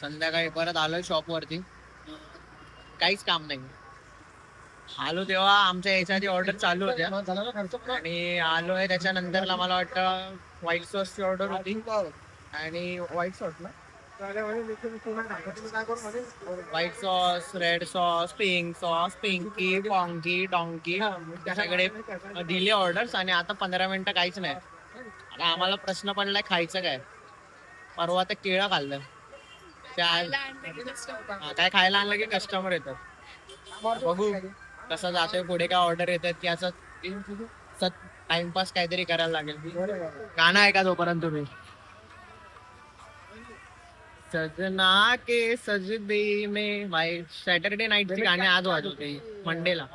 संध्याकाळी परत आलोय शॉप वरती. काहीच काम नाही. आलो तेव्हा आमच्या याच्याची ऑर्डर चालू होत्या आणि आलोय त्याच्यानंतरला मला वाटतं व्हाईट सॉसची ऑर्डर होती आणि व्हाईट सॉस ना white sauce, red sauce, pink sauce, pinky, ponky, donkey सगळे दिले ऑर्डर्स आणि आता 15 मिनिटं काहीच नाही. आता आम्हाला प्रश्न पडलाय खायचं काय. परवा तर केळं खाल्लं. काय खायला आणलं की कस्टमर येतात. बघू कसं जातोय पुढे, काय ऑर्डर येतात की असं टाइमपास काहीतरी करायला लागेल. गाणं ऐका तोपर्यंत तुम्ही. सजना के सजदे में वाईट सॅटरडे नाईटची गाणी आज वाजवते मंडेला.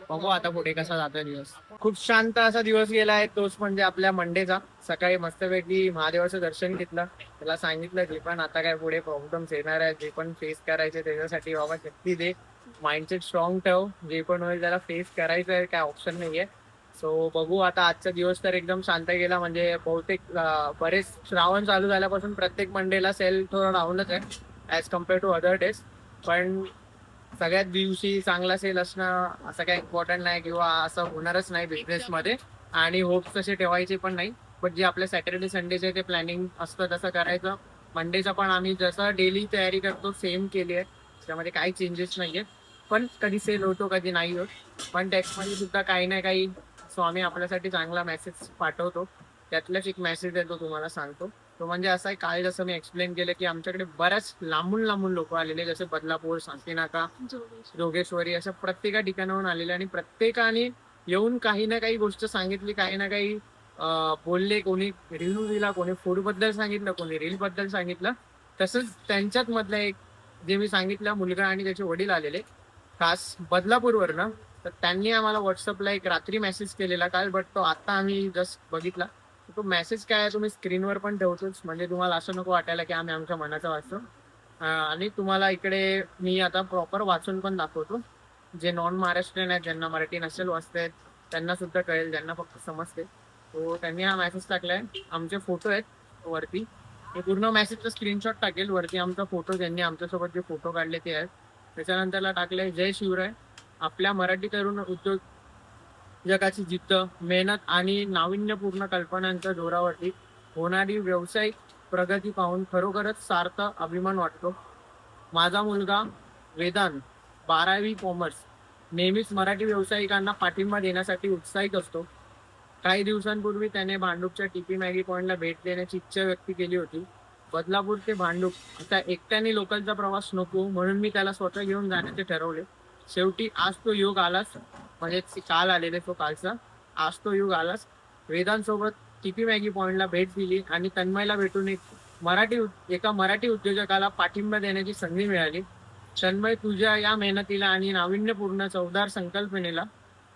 बघू आता पुढे कसा जातोय दिवस. खूप शांत असा दिवस गेलाय, तोच म्हणजे आपल्या मंडेचा. सकाळी मस्तपैकी महादेवाचं दर्शन घेतलं. त्याला सांगितलं जे पण आता काय पुढे प्रॉब्लेम्स येणार आहेत, जे पण फेस करायचे त्याच्यासाठी बाबा शक्ती दे, माइंडसेट स्ट्रॉंग ठेव, जे पण होईल त्याला फेस करायचं आहे, काय ऑप्शन नाहीये. सो बघू आता. आजचा दिवस तर एकदम शांत गेला. म्हणजे बहुतेक बरेच श्रावण चालू झाल्यापासून प्रत्येक मंडेला सेल थोडा डाऊनच आहे as compared to other days. पण सगळ्यात दिवशी चांगला सेल असणं असं काही इम्पॉर्टंट नाही किंवा असं होणारच नाही बिझनेसमध्ये. आणि होप्स तसे ठेवायचे पण नाही. बट जे आपल्या सॅटर्डे संडेचे ते प्लॅनिंग असतं तसं करायचं. मंडेचं पण आम्ही जसं डेली तयारी करतो सेम केली आहे, त्यामध्ये काही चेंजेस नाहीये. पण कधी सेल होतो कधी नाही होत. पण टेक्स्टमध्ये सुद्धा काही ना काही स्वामी आपल्यासाठी चांगला मेसेज पाठवतो. त्यातलाच एक मेसेज देतो तुम्हाला सांगतो. तो म्हणजे असं आहे, काल जसं मी एक्सप्लेन केलं की आमच्याकडे बऱ्याच लांबून लांबून लोक आलेले, जसे बदलापूर, शांतीनाका, जोगेश्वरी अशा प्रत्येका ठिकाणाहून आलेले. आणि प्रत्येकाने येऊन काही ना काही गोष्ट सांगितली, काही ना काही बोलले. कोणी रिव्ह्यू दिला, कोणी फूड बद्दल सांगितलं, कोणी रील बद्दल सांगितलं. तसंच त्यांच्यात मधला एक जे मी सांगितलं मुलगा आणि त्याचे वडील आलेले खास बदलापूरवरनं. तर त्यांनी आम्हाला व्हॉट्सअपला एक रात्री मेसेज केलेला काल, बट तो आता आम्ही जस्ट बघितला. तो मेसेज काय आहे तुम्ही स्क्रीनवर पण ठेवतोच, म्हणजे तुम्हाला असं नको वाटायला की आम्ही आमच्या मनाचा वाचतो. आणि तुम्हाला इकडे मी आता प्रॉपर वाचून पण दाखवतो. जे नॉन महाराष्ट्रीयन आहेत, ज्यांना मराठी नसेल वाचता येत, त्यांना सुद्धा कळेल, ज्यांना फक्त समजते. तो त्यांनी हा मेसेज टाकलाय. आमचे फोटो आहेत वरती. हे पूर्ण मेसेजचा स्क्रीनशॉट टाकेल. वरती आमचा फोटो, ज्यांनी आमच्यासोबत जे फोटो काढले ते आहेत. त्याच्यानंतरला टाकले जय शिवराय. आपल्या मराठी तरुण उद्योग जगाची जिद्द, मेहनत आणि नाविन्यपूर्ण कल्पनांच्या जोरावरती होणारी व्यावसायिक प्रगती पाहून खरोखरच सार्थ अभिमान वाटतो. माझा मुलगा वेदांत 12वी कॉमर्स नेहमीच मराठी व्यावसायिकांना पाठिंबा देण्यासाठी उत्साहित असतो. काही दिवसांपूर्वी त्याने भांडूपच्या टीपी मॅगी पॉइंटला भेट देण्याची इच्छा व्यक्त केली होती. बदलापूर ते भांडूप आता एकट्याने लोकलचा प्रवास नको, म्हणून मी त्याला स्वतः घेऊन जाण्याचे ठरवले. शेवटी आज तो योग आलाच. म्हणजे काल आलेले तो कालचा. आज तो योग आलाच. वेदांसोबत टीपी मॅगी पॉइंटला भेट दिली आणि तन्मयला भेटून एका मराठी उद्योजकाला पाठिंबा देण्याची संधी मिळाली. तन्मय, तुझ्या या मेहनतीला आणि नाविन्यपूर्ण चवदार संकल्पनेला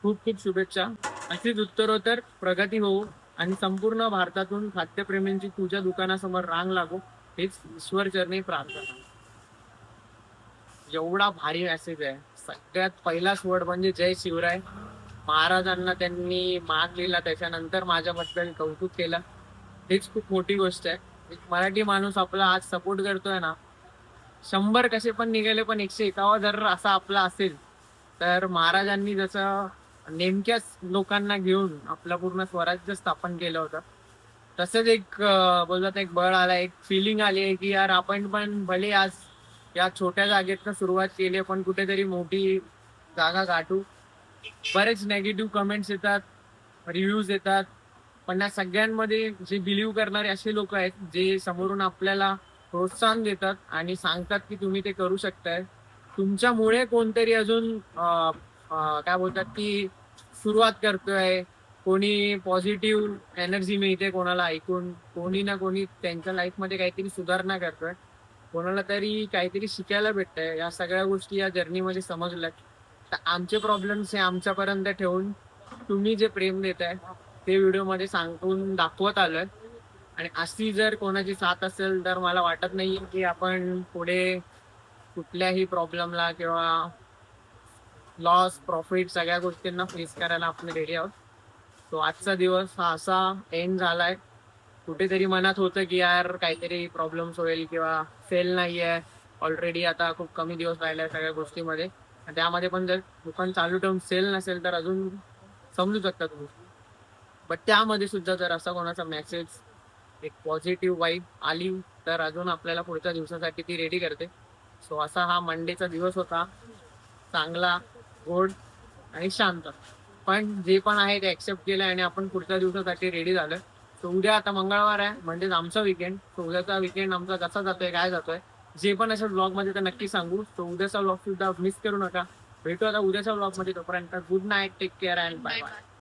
खूप खूप शुभेच्छा. अशीच उत्तरोत्तर प्रगती होऊ आणि संपूर्ण भारतातून खाद्यप्रेमींची तुझ्या दुकानासमोर रांग लागू, हेच ईश्वरचरणी प्रार्थना. एवढा भारी मेसेज आहे. सगळ्यात पहिलाच वर्ड म्हणजे जय शिवराय. महाराजांना त्यांनी मान लिहिला, त्याच्यानंतर माझ्याबद्दल कौतुक केलं. हेच खूप मोठी गोष्ट आहे. एक मराठी माणूस आपला आज सपोर्ट करतोय ना. 100 कसे पण निघाले, पण 101 जर असा आपला असेल, तर महाराजांनी जसं नेमक्याच लोकांना घेऊन आपलं पूर्ण स्वराज्य स्थापन केलं होतं, तसंच एक बोलतात एक बळ आला, एक फिलिंग आली आहे की यार आपण पण भले आज या छोट्या जागेतनं सुरुवात केली, पण कुठेतरी मोठी जागा गाठू. बरेच नेगेटिव्ह कमेंट्स येतात, रिव्ह्यूज येतात, पण या सगळ्यांमध्ये जे बिलीव्ह करणारे असे लोक आहेत, जे समोरून आपल्याला प्रोत्साहन देतात आणि सांगतात की तुम्ही ते करू शकताय. तुमच्यामुळे कोणतरी अजून काय बोलतात की सुरुवात करतोय. कोणी पॉझिटिव्ह एनर्जी मिळते कोणाला ऐकून, कोणी ना कोणी त्यांच्या लाईफमध्ये काहीतरी सुधारणा करतोय, कोणाला तरी काहीतरी शिकायला भेटतंय. या सगळ्या गोष्टी या जर्नीमध्ये समजल्यात. तर आमचे प्रॉब्लेम्स हे आमच्यापर्यंत ठेवून तुम्ही जे प्रेम देताय ते व्हिडिओमध्ये सांगून दाखवत आलोय. आणि अशी जर कोणाची साथ असेल तर मला वाटत नाही की आपण पुढे कुठल्याही प्रॉब्लेमला किंवा लॉस प्रॉफिट सगळ्या गोष्टींना फेस करायला आपण रेडी आहोत. तो आजचा दिवस हा असा एंड झालाय. कुठेतरी मनात होतं की यार काहीतरी प्रॉब्लेम्स होईल किंवा सेल नाहीये ऑलरेडी, आता खूप कमी दिवस राहिले सगळ्या गोष्टीमध्ये. आणि त्यामध्ये पण जर दुकान चालू ठेवून सेल नसेल तर अजून समजू शकता तुम्ही. बट त्यामध्ये सुद्धा जर असा कोणाचा मेसेज, एक पॉझिटिव्ह वाईब आली तर अजून आपल्याला पुढच्या दिवसासाठी ती रेडी करते. सो असा हा मंडेचा दिवस होता, चांगला, गोड आणि शांत. पण जे पण आहे ते ऍक्सेप्ट केलं आणि आपण पुढच्या दिवसासाठी रेडी झालं. सो उद्या आता मंगळवार आहे, म्हणजेच आमचा विकेंड. सो उद्याचा विकेंड आमचा कसा जातोय, काय जातोय, जे पण असेल ब्लॉग मध्ये तर नक्की सांगू. सो उद्याचा ब्लॉग सुद्धा मिस करू नका. भेटू आता उद्याच्या ब्लॉग मध्ये. तोपर्यंत good night, take care and bye bye.